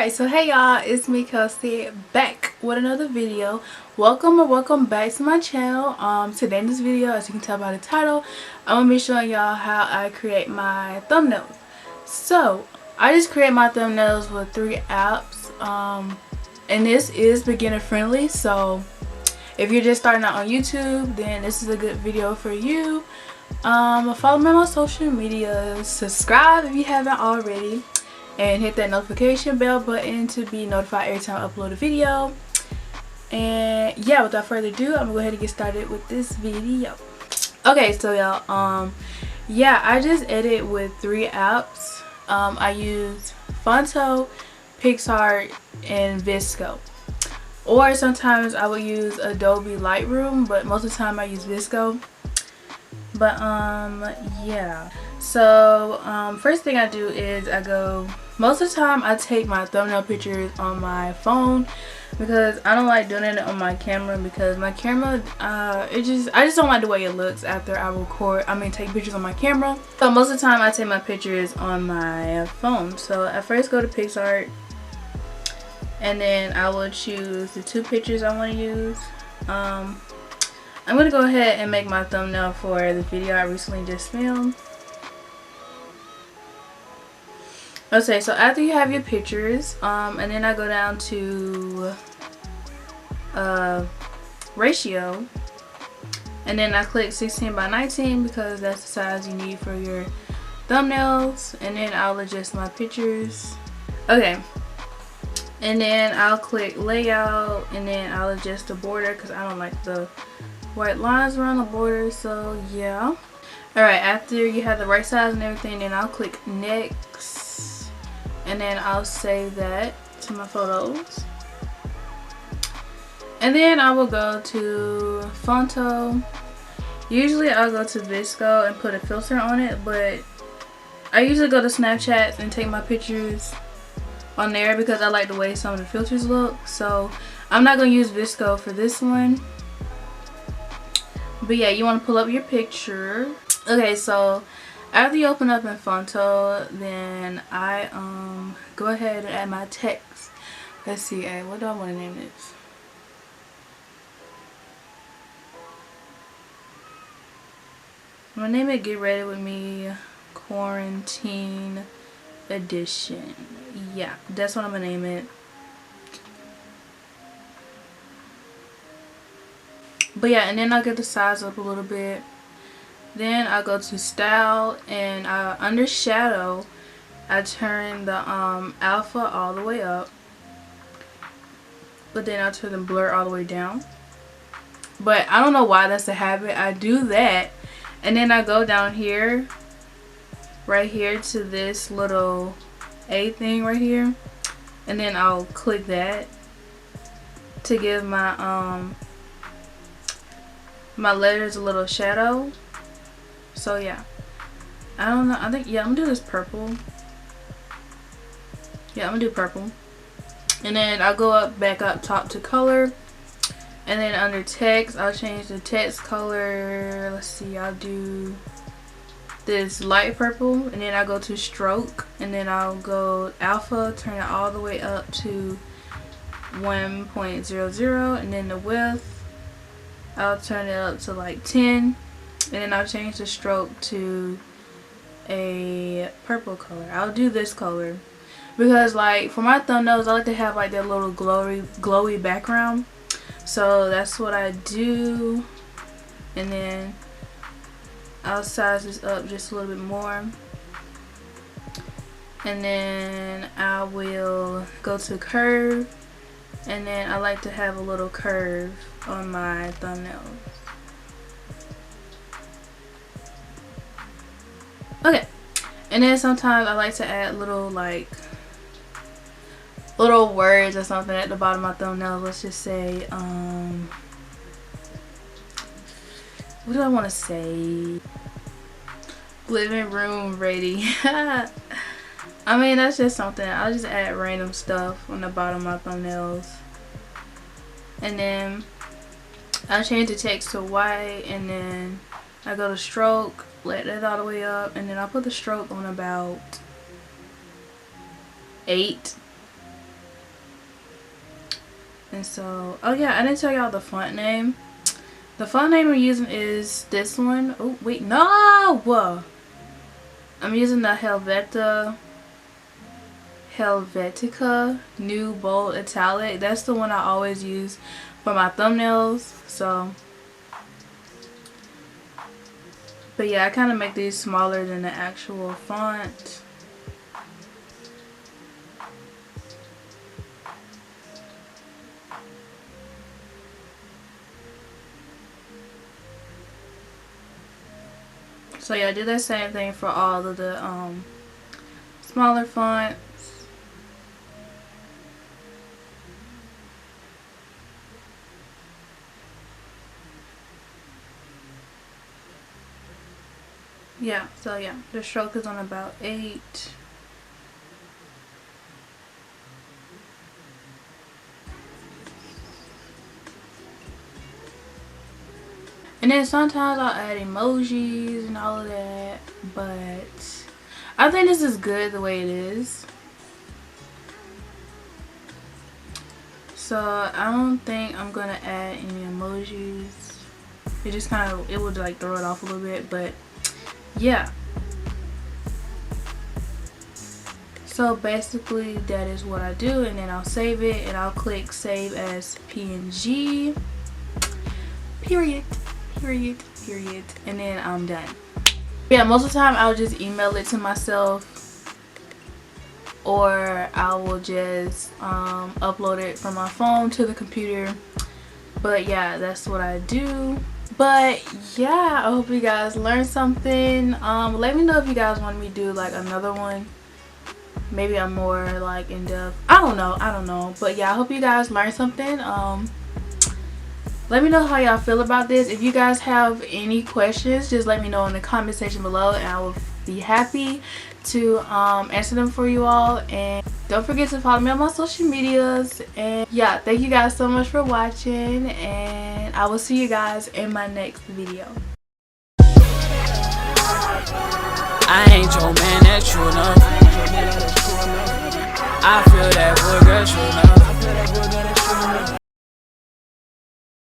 Alright, so hey y'all, it's me Kelci back with another video. Welcome back to my channel. Today in this video, as you can tell by the title, I'm gonna be showing y'all how I create my thumbnails. So I just create my thumbnails with 3 apps, and this is beginner friendly, so if you're just starting out on YouTube, then this is a good video for you. Follow me on my social media, subscribe if you haven't already, and hit that notification bell button to be notified every time I upload a video. And yeah, without further ado, I'm gonna go ahead and get started with this video. Okay, so y'all, yeah, I just edit with 3 apps. I use Phonto, PicsArt, and VSCO. Or sometimes I will use Adobe Lightroom, but most of the time I use VSCO. But yeah, so first thing I do is most of the time I take my thumbnail pictures on my phone, because I don't like doing it on my camera, because my camera I just don't like the way it looks after I take pictures on my camera. So most of the time I take my pictures on my phone. So I first go to PicsArt, and then I will choose the 2 pictures I want to use. I'm going to go ahead and make my thumbnail for the video I recently just filmed. Okay, so after you have your pictures, and then I go down to ratio, and then I click 16:19 because that's the size you need for your thumbnails, and then I'll adjust my pictures. Okay, and then I'll click layout, and then I'll adjust the border because I don't like the white lines around the border. So yeah, alright, after you have the right size and everything, then I'll click next, and then I'll save that to my photos, and then I will go to Phonto. Usually I'll go to VSCO and put a filter on it, but I usually go to Snapchat and take my pictures on there because I like the way some of the filters look. So I'm not going to use VSCO for this one. But yeah, you want to pull up your picture. Okay, so after you open up in Phonto, then I go ahead and add my text. Let's see, what do I want to name this? I'm gonna name it Get Ready With Me Quarantine Edition. Yeah, that's what I'm gonna name it. But yeah, and then I'll get the size up a little bit. Then I'll go to style, and under shadow I turn the alpha all the way up, but then I'll turn the blur all the way down. But I don't know why that's a habit. I do that, and then I go down here, right here, to this little A thing right here, and then I'll click that to give my my letters a little shadow. So yeah, I don't know, I think, yeah, I'm gonna do this purple. Yeah, I'm gonna do purple. And then I'll go back up top to color, and then under text I'll change the text color. Let's see, I'll do this light purple, and then I'll go to stroke, and then I'll go alpha, turn it all the way up to 1.00, and then the width I'll turn it up to like 10, and then I'll change the stroke to a purple color. I'll do this color because, like, for my thumbnails I like to have like that little glowy background, so that's what I do. And then I'll size this up just a little bit more, and then I will go to curve, and then I like to have a little curve on my thumbnails. Okay, and then sometimes I like to add little words or something at the bottom of my thumbnail. Let's just say what do I want to say? Living room ready. I mean, that's just something. I'll just add random stuff on the bottom of my thumbnails. And then I'll change the text to white, and then I go to stroke, let that all the way up, and then I'll put the stroke on about 8. And so, oh yeah, I didn't tell y'all the font name. The font name I'm using is this one. Oh wait, no! Whoa. I'm using the Helvetica New Bold Italic. That's the one I always use for my thumbnails. So, but yeah, I kind of make these smaller than the actual font. So yeah, I do that same thing for all of the smaller fonts. Yeah, so yeah, the stroke is on about 8. And then sometimes I'll add emojis and all of that, but I think this is good the way it is. So I don't think I'm gonna add any emojis. It just kind of, it would like throw it off a little bit, but yeah. So basically that is what I do, and then I'll save it and I'll click save as PNG. Period. And then I'm done. Yeah, most of the time I'll just email it to myself, or I will just upload it from my phone to the computer. But yeah, that's what I do. But yeah, I hope you guys learned something. Let me know if you guys want me to do like another one, maybe a more like in-depth, I don't know, but yeah, I hope you guys learned something. Let me know how y'all feel about this. If you guys have any questions, just let me know in the comment section below, and I will be happy to answer them for you all. And don't forget to follow me on my social medias. And yeah, thank you guys so much for watching, and I will see you guys in my next video. I ain't your man, that's true enough. I feel that good girl, true enough.